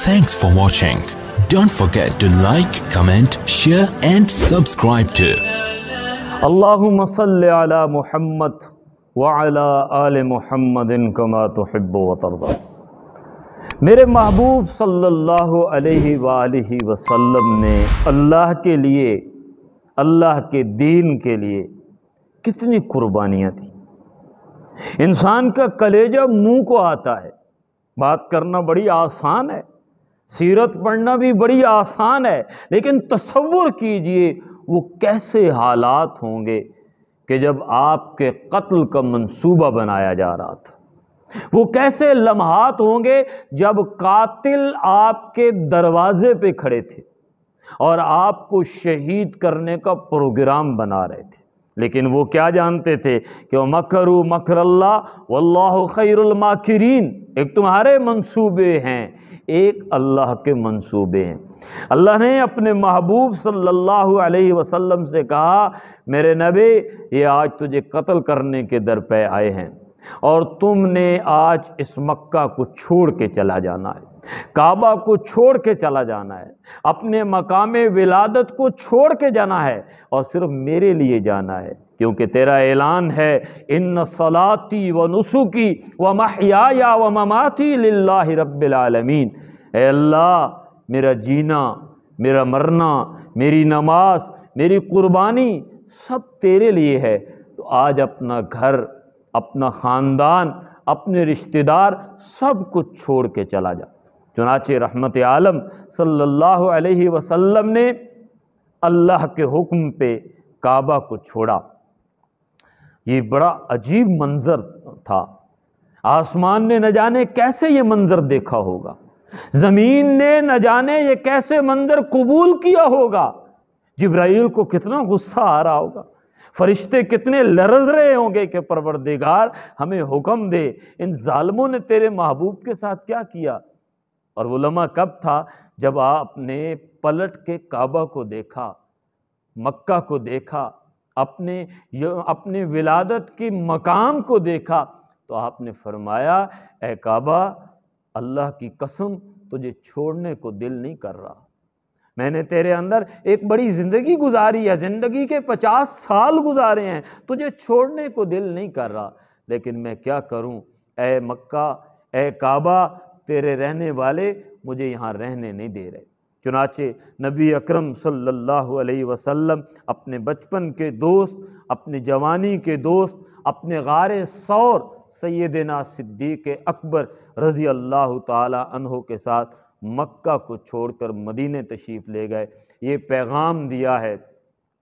Thanks for watching. Don't forget to like, comment, share and subscribe to اللهم صل على محمد وعلى آل محمد كما تحب وترضى۔ میرے محبوب صلی اللہ علیہ وآلہ وسلم نے اللہ کے لیے، اللہ کے دین کے لیے کتنی قربانیاں دی۔ انسان کا کلیجہ منہ کو آتا ہے، بات کرنا بڑی آسان ہے، سیرت پڑھنا بھی بڑی آسان ہے، لیکن تصور کیجئے وہ کیسے حالات ہوں گے کہ جب آپ کے قتل کا منصوبہ بنایا جا رہا تھا، وہ کیسے لمحات ہوں گے جب قاتل آپ کے دروازے پہ کھڑے تھے اور آپ کو شہید کرنے کا پروگرام بنا رہے تھے، لیکن وہ کیا جانتے تھے کہ وَمَكَرُوا مَكْرَ اللَّهِ وَاللَّهُ خَيْرُ الْمَاكِرِينَ۔ ایک تمہارے منصوبے ہیں، ایک اللہ کے منصوبے ہیں۔ اللہ نے اپنے محبوب صلی اللہ علیہ وسلم سے کہا، میرے نبی یہ آج تجھے قتل کرنے کے در پہ آئے ہیں اور تم نے آج اس مکہ کو چھوڑ کے چلا جانا ہے، کعبہ کو چھوڑ کے چلا جانا ہے، اپنے مقام ولادت کو چھوڑ کے جانا ہے اور صرف میرے لیے جانا ہے، کیونکہ تیرا اعلان ہے ان صلاتی و نسکی و محیای و مماتی للہ رب العالمین۔ اے اللہ، میرا جینا، میرا مرنا، میری نماز، میری قربانی سب تیرے لیے ہے، تو آج اپنا گھر، اپنا خاندان، اپنے رشتہ دار سب کچھ چھوڑ کے چلا جا۔ چنانچہ رحمت عالم صلی اللہ علیہ وسلم نے اللہ کے حکم پہ کعبہ کو چھوڑا۔ یہ بڑا عجیب منظر تھا، آسمان نے نہ جانے کیسے یہ منظر دیکھا ہوگا، زمین نے نہ جانے یہ کیسے منظر قبول کیا ہوگا، جبرائیل کو کتنا غصہ آ رہا ہوگا، فرشتے کتنے لرز رہے ہوں گے کہ پروردگار ہمیں حکم دے، ان ظالموں نے تیرے محبوب کے ساتھ کیا کیا۔ اور وہ لمحہ کب تھا جب آپ نے پلٹ کے کعبہ کو دیکھا، مکہ کو دیکھا، اپنے ولادت کے مقام کو دیکھا، تو آپ نے فرمایا اے کعبہ، اللہ کی قسم تجھے چھوڑنے کو دل نہیں کر رہا، میں نے تیرے اندر ایک بڑی زندگی گزاری ہے، زندگی کے 50 سال گزارے ہیں، تجھے چھوڑنے کو دل نہیں کر رہا، لیکن میں کیا کروں، اے مکہ، اے کعبہ، تیرے رہنے والے مجھے یہاں رہنے نہیں دے رہے۔ چنانچہ نبی اکرم صلی اللہ علیہ وسلم اپنے بچپن کے دوست، اپنے جوانی کے دوست، اپنے غار ثور سیدنا صدیق اکبر رضی اللہ تعالی عنہ کے ساتھ مکہ کو چھوڑ کر مدینے تشریف لے گئے۔ یہ پیغام دیا ہے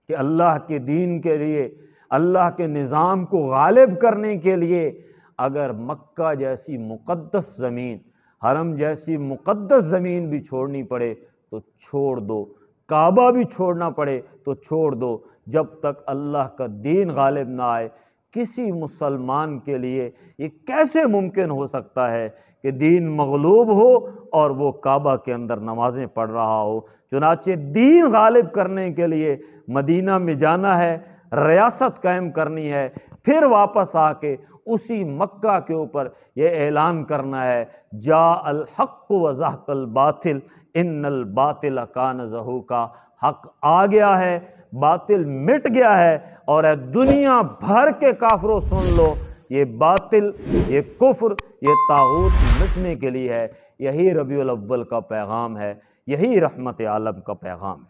کہ اللہ کے دین کے لیے، اللہ کے نظام کو غالب کرنے کے لیے اگر مکہ جیسی مقدس زمین، حرم جیسی مقدس زمین بھی چھوڑنی پڑے تو چھوڑ دو، کعبہ بھی چھوڑنا پڑے تو چھوڑ دو، جب تک اللہ کا دین غالب نہ آئے۔ کسی مسلمان کے لیے یہ کیسے ممکن ہو سکتا ہے کہ دین مغلوب ہو اور وہ کعبہ کے اندر نمازیں پڑھ رہا ہو؟ چنانچہ دین غالب کرنے کے لیے مدینہ میں جانا ہے، ریاست قائم کرنی ہے، پھر واپس آ کے اسی مکہ کے اوپر یہ اعلان کرنا ہے جاء الحق وزہق الباطل ان الباطل کان زہوقا۔ حق آ گیا ہے، باطل مٹ گیا ہے، اور اے دنیا بھر کے کافروں سن لو، یہ باطل، یہ کفر، یہ طاغوت مٹنے کے لیے ہے۔ یہی ربیع الاول کا پیغام ہے، یہی رحمت عالم کا پیغام ہے۔